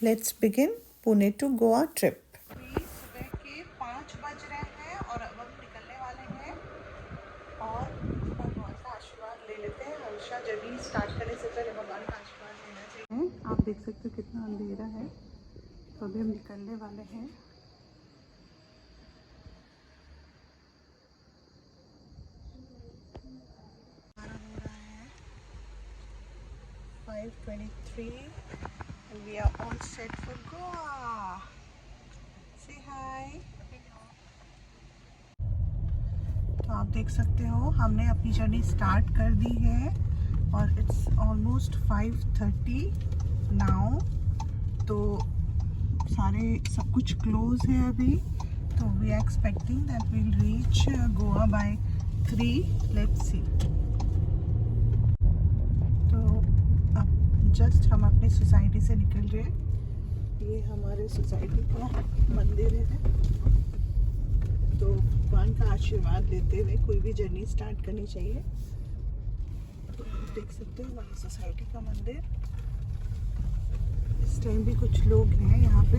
Let's begin Pune to Goa trip. सुबह के 5 बज रहे हैं और अब हम निकलने वाले हैं और भगवान का आशीर्वाद ले लेते हैं। हमेशा जब भी स्टार्ट करने से पहले भगवान का आशीर्वाद लेना चाहिए। आप देख सकते हो कितना अंधेरा है, तो अभी हम निकलने वाले हैं। हो रहा है 5:23 and we are all set for Goa. Say hi. तो आप देख सकते हो हमने अपनी जर्नी स्टार्ट कर दी है और इट्स ऑलमोस्ट 5:30 नाउ। तो सारे सब कुछ क्लोज है अभी, तो we are expecting that we'll reach Goa by 3। Let's see. तो अब जस्ट हम अपनी सोसाइटी से निकल रहे हैं। ये हमारे सोसाइटी का मंदिर है, तो भगवान का आशीर्वाद लेते हुए कोई भी जर्नी स्टार्ट करनी चाहिए। तो आप देख सकते हो हमारी सोसाइटी का मंदिर। इस टाइम भी कुछ लोग हैं यहाँ पे।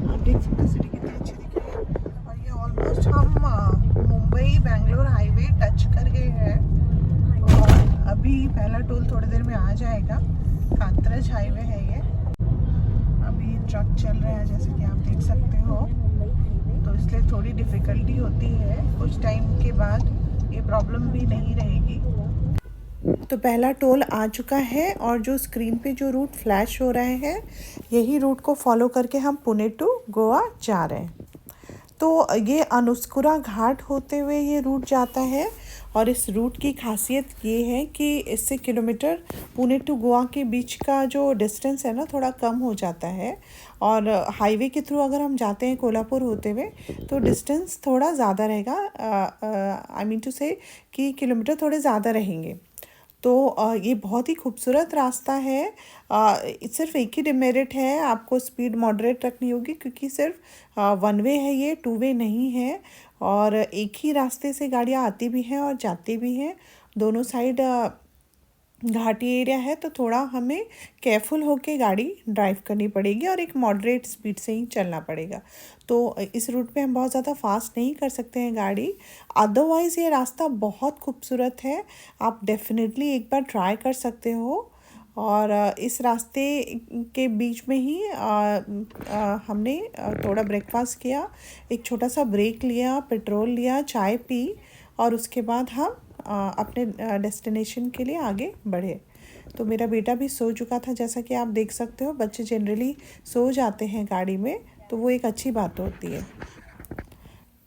आप देख सकते हो सिटी कितनी अच्छी दिख रही है। और ये ऑलमोस्ट हम मुंबई बेंगलोर हाईवे टच कर गए हैं और अभी पहला टोल थोड़ी देर में आ जाएगा। कात्रज हाईवे है ये। अभी ट्रक चल रहा है जैसे कि आप देख सकते हो, तो इसलिए थोड़ी डिफ़िकल्टी होती है। कुछ टाइम के बाद ये प्रॉब्लम भी नहीं रहेगी। तो पहला टोल आ चुका है और जो स्क्रीन पे जो रूट फ्लैश हो रहे हैं, यही रूट को फॉलो करके हम पुणे टू गोवा जा रहे हैं। तो ये अनुस्कुरा घाट होते हुए ये रूट जाता है और इस रूट की खासियत ये है कि इससे किलोमीटर पुणे टू गोवा के बीच का जो डिस्टेंस है ना, थोड़ा कम हो जाता है। और हाईवे के थ्रू अगर हम जाते हैं कोल्हापुर होते हुए, तो डिस्टेंस थोड़ा ज़्यादा रहेगा। आई मीन टू से कि किलोमीटर थोड़े ज़्यादा रहेंगे। तो ये बहुत ही खूबसूरत रास्ता है। सिर्फ एक ही डिमेरिट है, आपको स्पीड मॉडरेट रखनी होगी क्योंकि सिर्फ वन वे है, ये टू वे नहीं है। और एक ही रास्ते से गाड़ियाँ आती भी हैं और जाती भी हैं। दोनों साइड घाटी एरिया है, तो थोड़ा हमें केयरफुल होके गाड़ी ड्राइव करनी पड़ेगी और एक मॉडरेट स्पीड से ही चलना पड़ेगा। तो इस रूट पे हम बहुत ज़्यादा फास्ट नहीं कर सकते हैं गाड़ी। अदरवाइज़ ये रास्ता बहुत खूबसूरत है, आप डेफिनेटली एक बार ट्राई कर सकते हो। और इस रास्ते के बीच में ही हमने थोड़ा ब्रेकफास्ट किया, एक छोटा सा ब्रेक लिया, पेट्रोल लिया, चाय पी और उसके बाद हम अपने डेस्टिनेशन के लिए आगे बढ़े। तो मेरा बेटा भी सो चुका था, जैसा कि आप देख सकते हो बच्चे जनरली सो जाते हैं गाड़ी में, तो वो एक अच्छी बात होती है।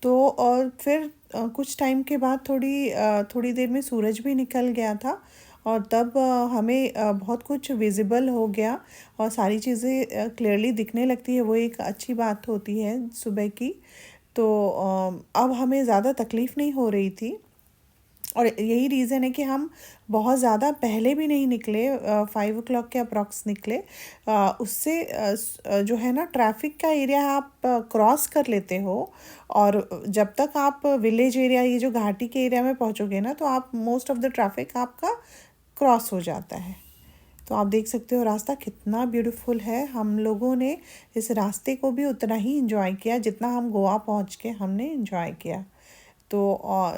तो और फिर कुछ टाइम के बाद थोड़ी देर में सूरज भी निकल गया था और तब हमें बहुत कुछ विजिबल हो गया और सारी चीज़ें क्लियरली दिखने लगती है। वो एक अच्छी बात होती है सुबह की। तो अब हमें ज़्यादा तकलीफ़ नहीं हो रही थी और यही रीज़न है कि हम बहुत ज़्यादा पहले भी नहीं निकले। 5 o'clock के अप्रॉक्स निकले। उससे जो है ना, ट्रैफिक का एरिया आप क्रॉस कर लेते हो और जब तक आप विलेज एरिया, ये जो घाटी के एरिया में पहुंचोगे ना, तो आप मोस्ट ऑफ द ट्रैफिक आपका क्रॉस हो जाता है। तो आप देख सकते हो रास्ता कितना ब्यूटीफुल है। हम लोगों ने इस रास्ते को भी उतना ही इंजॉय किया जितना हम गोवा पहुंच के हमने इंजॉय किया। तो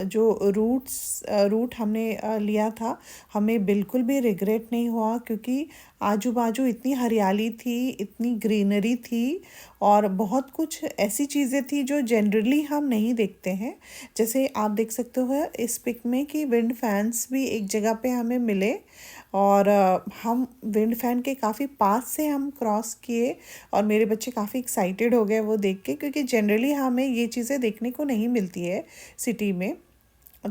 जो रूट हमने लिया था, हमें बिल्कुल भी रिग्रेट नहीं हुआ क्योंकि आजू बाजू इतनी हरियाली थी, इतनी ग्रीनरी थी और बहुत कुछ ऐसी चीज़ें थी जो जनरली हम नहीं देखते हैं। जैसे आप देख सकते हो इस पिक में कि विंड फैंस भी एक जगह पे हमें मिले और हम विंड फैन के काफ़ी पास से हम क्रॉस किए और मेरे बच्चे काफ़ी एक्साइटेड हो गए वो देख के, क्योंकि जनरली हमें ये चीज़ें देखने को नहीं मिलती है सिटी में।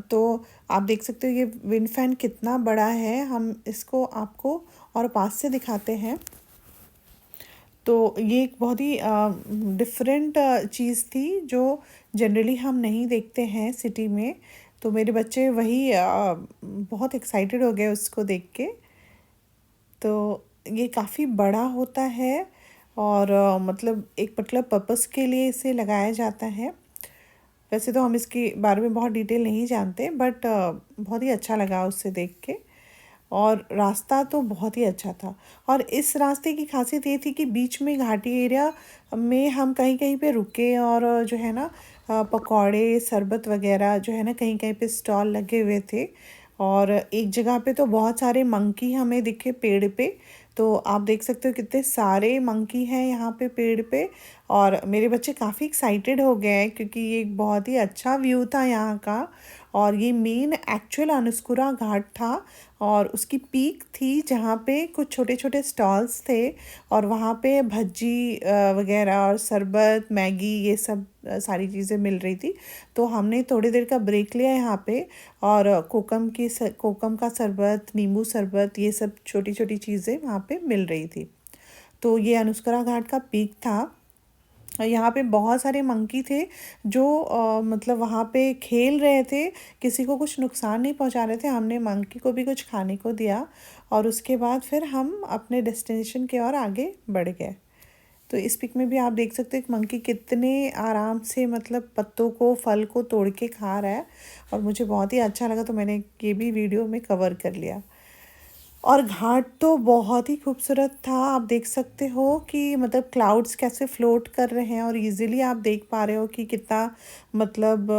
तो आप देख सकते हो ये विंड फैन कितना बड़ा है, हम इसको आपको और पास से दिखाते हैं। तो ये एक बहुत ही डिफरेंट चीज़ थी जो जनरली हम नहीं देखते हैं सिटी में। तो मेरे बच्चे वही बहुत एक्साइटेड हो गए उसको देख के। तो ये काफ़ी बड़ा होता है और मतलब एक पर्टिकुलर पर्पस के लिए इसे लगाया जाता है। वैसे तो हम इसके बारे में बहुत डिटेल नहीं जानते, बट बहुत ही अच्छा लगा उससे देख के। और रास्ता तो बहुत ही अच्छा था। और इस रास्ते की खासियत ये थी कि बीच में घाटी एरिया में हम कहीं कहीं पे रुके, और जो है ना पकौड़े शरबत वगैरह जो है ना कहीं कहीं पे स्टॉल लगे हुए थे। और एक जगह पे तो बहुत सारे मंकी हमें दिखे पेड़ पे। तो आप देख सकते हो कितने सारे मंकी हैं यहाँ पे पेड़ पे। और मेरे बच्चे काफ़ी एक्साइटेड हो गए हैं क्योंकि ये एक बहुत ही अच्छा व्यू था यहाँ का। और ये मेन एक्चुअल अनुस्कुरा घाट था, और उसकी पीक थी जहाँ पे कुछ छोटे छोटे स्टॉल्स थे, और वहाँ पे भज्जी वगैरह और शरबत मैगी ये सब सारी चीज़ें मिल रही थी। तो हमने थोड़ी देर का ब्रेक लिया यहाँ पे, और कोकम का शरबत, नींबू शरबत, ये सब छोटी छोटी चीज़ें वहाँ पे मिल रही थी। तो ये अनुस्कुरा घाट का पीक था। यहाँ पे बहुत सारे मंकी थे जो मतलब वहाँ पे खेल रहे थे, किसी को कुछ नुकसान नहीं पहुँचा रहे थे। हमने मंकी को भी कुछ खाने को दिया, और उसके बाद फिर हम अपने डेस्टिनेशन की ओर आगे बढ़ गए। तो इस पिक में भी आप देख सकते हो एक मंकी कितने आराम से मतलब पत्तों को, फल को तोड़ के खा रहा है, और मुझे बहुत ही अच्छा लगा, तो मैंने ये भी वीडियो में कवर कर लिया। और घाट तो बहुत ही खूबसूरत था। आप देख सकते हो कि मतलब क्लाउड्स कैसे फ्लोट कर रहे हैं, और इजीली आप देख पा रहे हो कि कितना मतलब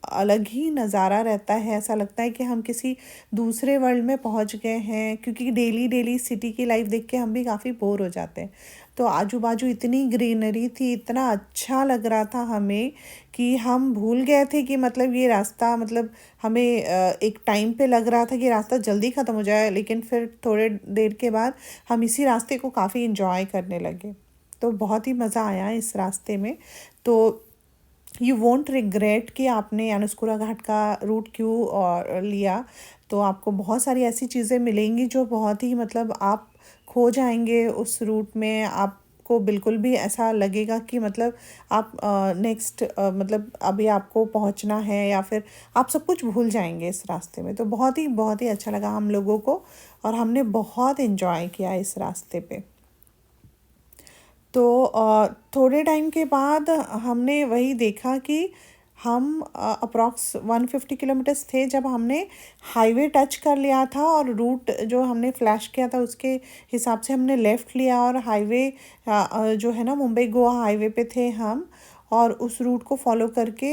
अलग ही नज़ारा रहता है। ऐसा लगता है कि हम किसी दूसरे वर्ल्ड में पहुंच गए हैं, क्योंकि डेली डेली सिटी की लाइफ देख के हम भी काफ़ी बोर हो जाते हैं। तो आजू बाजू इतनी ग्रीनरी थी, इतना अच्छा लग रहा था हमें कि हम भूल गए थे कि मतलब ये रास्ता मतलब हमें एक टाइम पे लग रहा था कि रास्ता जल्दी ख़त्म हो जाए, लेकिन फिर थोड़े देर के बाद हम इसी रास्ते को काफ़ी इंजॉय करने लगे। तो बहुत ही मज़ा आया इस रास्ते में। तो यू वोंट रिग्रेट कि आपने अनुस्कुरा घाट का रूट क्यों और लिया। तो आपको बहुत सारी ऐसी चीज़ें मिलेंगी जो बहुत ही मतलब आप खो जाएंगे उस रूट में। आपको बिल्कुल भी ऐसा लगेगा कि मतलब आप नेक्स्ट मतलब अभी आपको पहुंचना है, या फिर आप सब कुछ भूल जाएंगे इस रास्ते में। तो बहुत ही अच्छा लगा हम लोगों को, और हमने बहुत इन्जॉय किया इस रास्ते पे। तो थोड़े टाइम के बाद हमने वही देखा कि हम अप्रॉक्स 150 किलोमीटर्स थे जब हमने हाईवे टच कर लिया था, और रूट जो हमने फ्लैश किया था उसके हिसाब से हमने लेफ़्ट लिया, और हाईवे जो है ना मुंबई गोवा हाईवे पे थे हम। और उस रूट को फॉलो करके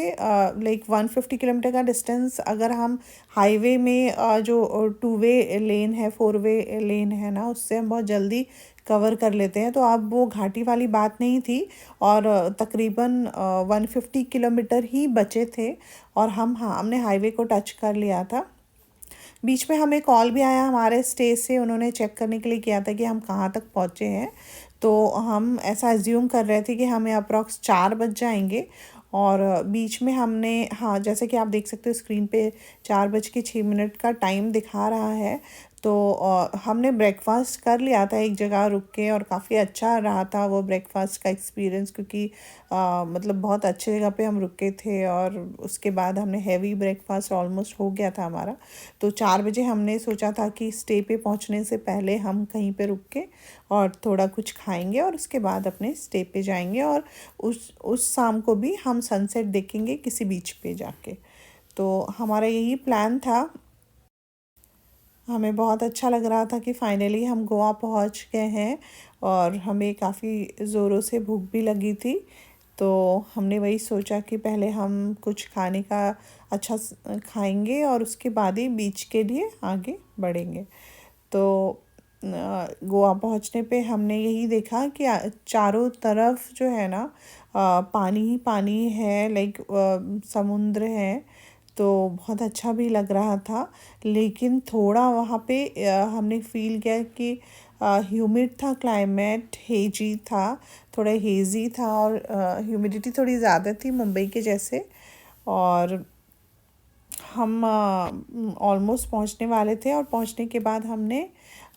लाइक 150 किलोमीटर का डिस्टेंस अगर हम हाईवे में जो 2 वे लेन है, 4 वे लेन है ना, उससे हम बहुत जल्दी कवर कर लेते हैं। तो अब वो घाटी वाली बात नहीं थी, और तकरीबन 150 किलोमीटर ही बचे थे, और हमने हाईवे को टच कर लिया था। बीच में हमें कॉल भी आया हमारे स्टे से, उन्होंने चेक करने के लिए किया था कि हम कहाँ तक पहुँचे हैं। तो हम ऐसा एज्यूम कर रहे थे कि हमें अप्रॉक्स 4 बज जाएंगे। और बीच में हमने, हाँ जैसे कि आप देख सकते हो स्क्रीन पे 4:06 का टाइम दिखा रहा है। तो हमने ब्रेकफास्ट कर लिया था एक जगह रुक के, और काफ़ी अच्छा रहा था वो ब्रेकफास्ट का एक्सपीरियंस, क्योंकि मतलब बहुत अच्छे जगह पे हम रुके थे, और उसके बाद हमने हैवी ब्रेकफास्ट ऑलमोस्ट हो गया था हमारा। तो 4 बजे हमने सोचा था कि स्टे पे पहुंचने से पहले हम कहीं पे रुक के और थोड़ा कुछ खाएंगे, और उसके बाद अपने स्टे पे जाएंगे, और उस शाम को भी हम सनसेट देखेंगे किसी बीच पे जाके। तो हमारा यही प्लान था। हमें बहुत अच्छा लग रहा था कि फाइनली हम गोवा पहुंच गए हैं, और हमें काफ़ी ज़ोरों से भूख भी लगी थी। तो हमने वही सोचा कि पहले हम कुछ खाने का अच्छा खाएंगे, और उसके बाद ही बीच के लिए आगे बढ़ेंगे। तो गोवा पहुंचने पे हमने यही देखा कि चारों तरफ जो है ना पानी ही पानी है, लाइक समुद्र है। तो बहुत अच्छा भी लग रहा था, लेकिन थोड़ा वहाँ पे हमने फील किया कि ह्यूमिड था क्लाइमेट, हेजी था, थोड़ा हेज़ी था, और ह्यूमिडिटी थोड़ी ज़्यादा थी मुंबई के जैसे। और हम ऑलमोस्ट पहुंचने वाले थे, और पहुंचने के बाद हमने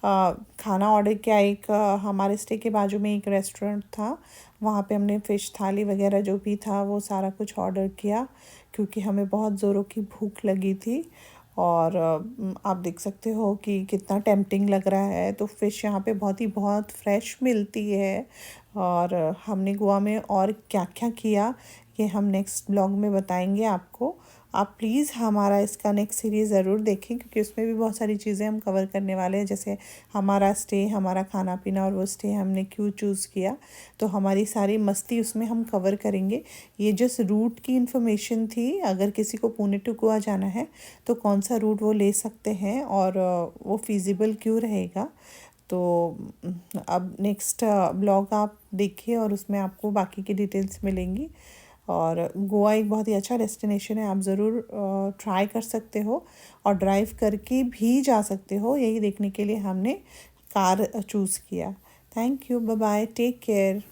खाना ऑर्डर किया। एक हमारे स्टे के बाजू में एक रेस्टोरेंट था, वहाँ पे हमने फ़िश थाली वगैरह जो भी था वो सारा कुछ ऑर्डर किया, क्योंकि हमें बहुत ज़ोरों की भूख लगी थी। और आप देख सकते हो कि कितना टेम्पटिंग लग रहा है। तो फ़िश यहाँ पे बहुत फ्रेश मिलती है। और हमने गोवा में और क्या क्या किया ये हम नेक्स्ट ब्लॉग में बताएंगे आपको। आप प्लीज़ हमारा इसका नेक्स्ट सीरीज़ ज़रूर देखें, क्योंकि उसमें भी बहुत सारी चीज़ें हम कवर करने वाले हैं, जैसे हमारा स्टे, हमारा खाना पीना और वो स्टे हमने क्यों चूज़ किया। तो हमारी सारी मस्ती उसमें हम कवर करेंगे। ये जस्ट रूट की इन्फॉर्मेशन थी। अगर किसी को पुणे टू गोवा जाना है तो कौन सा रूट वो ले सकते हैं और वो फिजिबल क्यों रहेगा। तो अब नेक्स्ट ब्लॉग आप देखिए और उसमें आपको बाकी की डिटेल्स मिलेंगी। और गोवा एक बहुत ही अच्छा डेस्टिनेशन है, आप ज़रूर ट्राई कर सकते हो और ड्राइव करके भी जा सकते हो। यही देखने के लिए हमने कार चूज़ किया। Thank you, bye bye, take care.